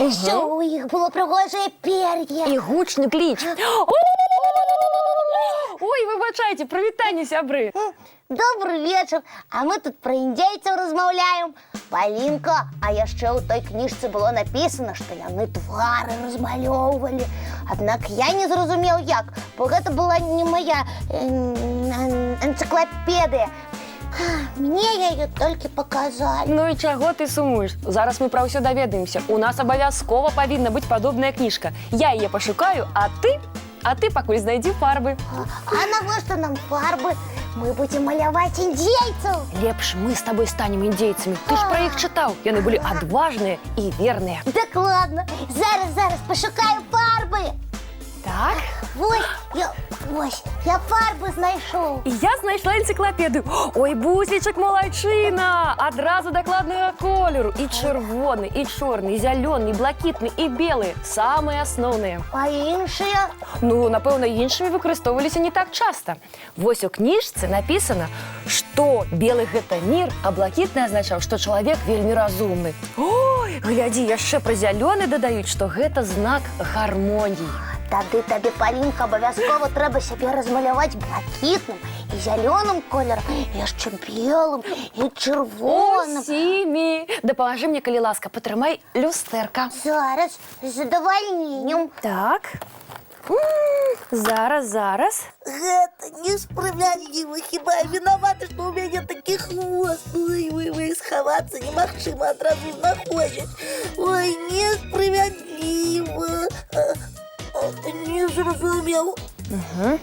А ще у їх було пригоже пір'я. І гучний кліч. Ой, вибачайте, привітання, сябри. Добрий вечір. А ми тут про індійців розмовляємо. Полінка, а яще у той книжці було написано, що вони твари розмальовували. Однак я не зрозумів як, бо це була не моя енциклопедія. Мені її тільки показали. Ну і чого ти сумуєш? Зараз ми про все довідаємося. У нас обов'язково повинна бути подобна книжка. Я її пошукаю, а ти покуль знайди фарби. А навіщо нам фарби? Ми будемо малювати індійців. Лепш ми з тобою станемо індійцями. Ти ж про їх читав. Вони були відважні і вірні. Так ладно, зараз пошукаю фарби. Так. Ось, я фарби знайшов. І я знайшла енциклопедію. Ой, бусічок, молодчина! Одразу докладного кольору. І червоний, і чорний, і зелений, і блакитний, і білий. Саме основне. А інші? Ну, напевно, іншими використовувалися не так часто. Ось у книжці написано, що білий – це мир, а блакитний означав, що чоловік вельми розумний. Ой, гляді, яще про зелений додають, що це знак гармонії. Тобі, Полінка, обов'язково треба себе розмалювати блакитним і зеленим кольором, і ще білим, і червоним. Усіми. Допоможи мені, коли ласка, потримай люстерка. Зараз, з задовольненням. Так. Зараз. Это несправедливо, хіба я виновата, что у меня такий хвост. Ой, сховаться немагчыма, одразу знаходять. Ой, несправедливо. Не зрозумів.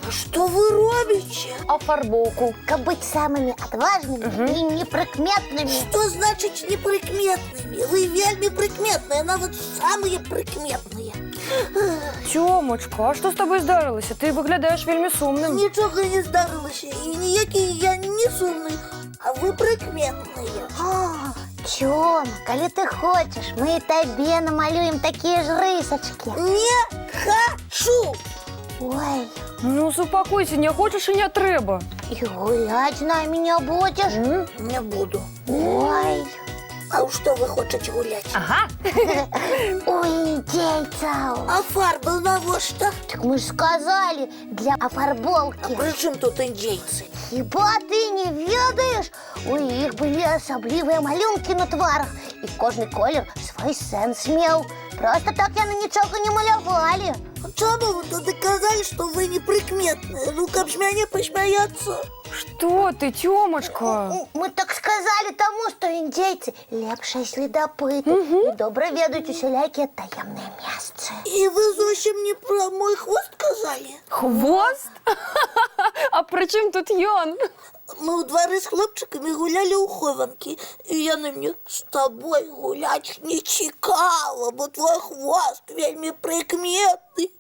Що ви робите? Офарбовку. Как быть самыми отважными и неприкметными. Що значить неприкметними? Ви вельми прикметні, навіть самі прикметні. Тьомочко, а що з тобою здарилося? Ти виглядаєш вельми сумним. Нічого не здарилося, і ніякий я не сумний, а ви прикметні. Тёма, коли ты хочешь, мы тебе намалюем такие же рисочки. Не хочу! Ой, Ну, успокойся, не хочеш і не треба. и гулять с нами не будешь? Не буду. Ой, А що ви хочете гуляти? Ага. у индейцев. А фарби навіщо? Так мы же сказали, для офарбовки. При чому тут індійці? Хіба ти не ведаєш? У їх були особливі малюнки на тварах, і кожний колір свій сенс мав. Просто так я на нічого не малювали. Чому ви тоді казали, що ви неприкметні? Ну, как ж мене посміяться? Що ти, Тьомочка? Ми так сказали тому, що індійці лепші слідопити і добре ведуть усілякі таємні місця. І ви зовсім не про мой хвост казали? Хвост? А при чим тут Йон? Ми у дворі з хлопчиками гуляли у хованки, і я на мені з тобою гулять не чекала, бо твій хвост вельми прикметний.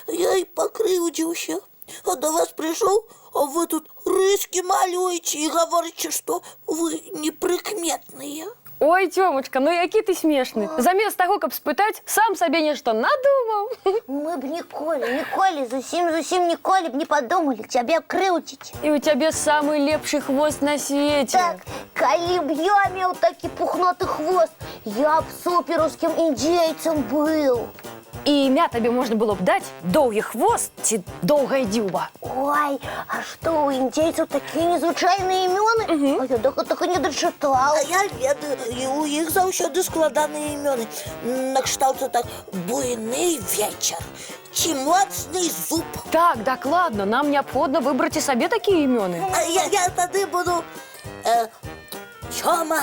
Я й покривдився. А до вас прийшов, а ви тут риски малюєте і говорите, що ви неприкметні. Ой, Тьомочка, ну який ти смішний. Замість того, щоб спитати, сам собі нічого надумав. Ми б ніколи, зовсім ніколи б не подумали тебе кривдити. І у тебе самий лепший хвост на світі. Так, коли б я мав такий пухнатий хвост, я б суперовським індійцем був. І ім'я тобі можна було б дати довгий хвост чи довга дюба. Ой, а что, у индейцев такие незвичайные имена? А я так и не дочитала. А я ведаю, і у їх завжди складані імена. На кшталт так буйний вечір чи моцний зуб. Так, докладно, нам необхідно вибрати собі такі імена. А я тоді буду Тьома,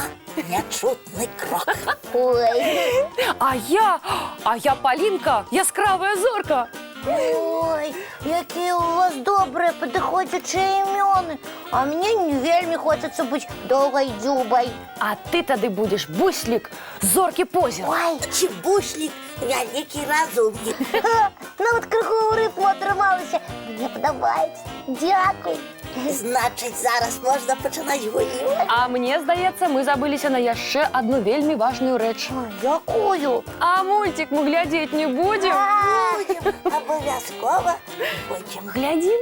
нечутний крок. Ой, А я Полінка, яскрава зорка. ой, які у вас добрі, підходячі імена. А мені не вельми хочеться бути довгою дюбой. А ти тоді будеш буслік зорки позір. Ой, Чи бушлік великий розумник. ну от кругову рифму отрималася. Мені подобається. Дякую. Значить, зараз можна починати гулювати. А мені здається, ми забилися на ще одну вельми важну реч. Дякую. А мультик ми глядіти не будемо? Будем, обов'язково будем. Глядім.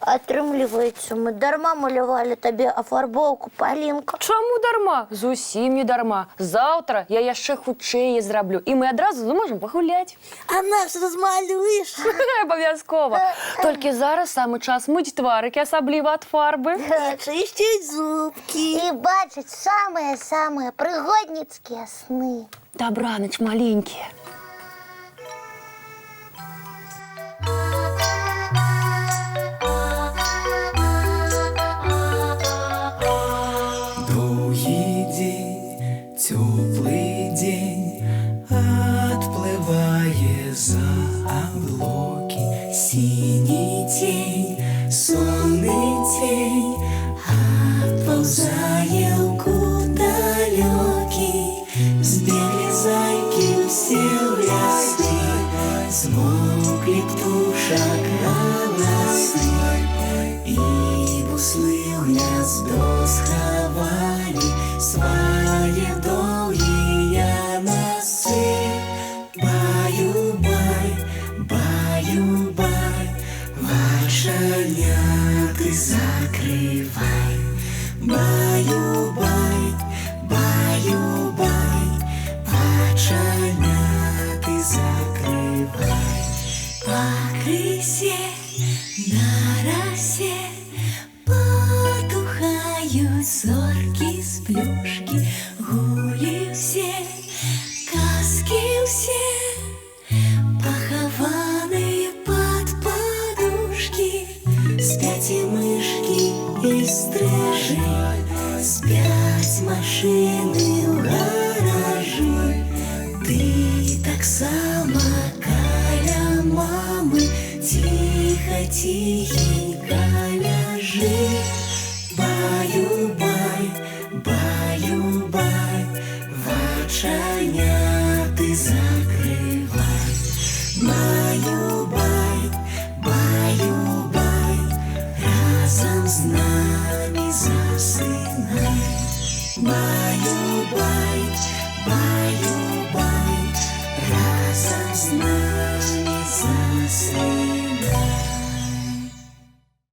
Атрымліваецца, мы дарма малявалі табе афарбоўку, Палінка. Чаму дарма? Зусім не дарма. Заўтра я яшчэ хутчэй зраблю, і мы адразу зможам пагуляць. А нас размалюеш? Абавязкова. Толькі зараз самы час мыць тварыкі, асабліва ад фарбы. Чысціць зубкі. І бачыць самыя-самыя прыгодніцкія сны. Дабраныч маленькія. Доўгі дзень, цёплы дзень, адплывае за аблокі. Сіні цень, сонны цень, адпаўзае ў кут далёкі. Збеглі зайкі ўсе ў лясы, змоўклі птушак галасы, і буслы ў гняздо схавалі свае доўгія носы. Баю-бай, баю-бай, вачаняты закрывай. Баю-бай, баю-бай, вачаняты закрывай. Пакрысе на расе потухаюць зоркі з плюшкі. Гулі ўсе, казкі ўсе, пахаваныя пад падушкі. Спяць і мышкі, і стрыжы, спяць машыны ў гаражы. Ты таксама каля мамы ціха-ціхенька ляжы. Баю-бай, баю-бай, вачаняты закрывай. Баю-бай, баю-бай, разам з намі засынай. Баю-бай, баю-бай.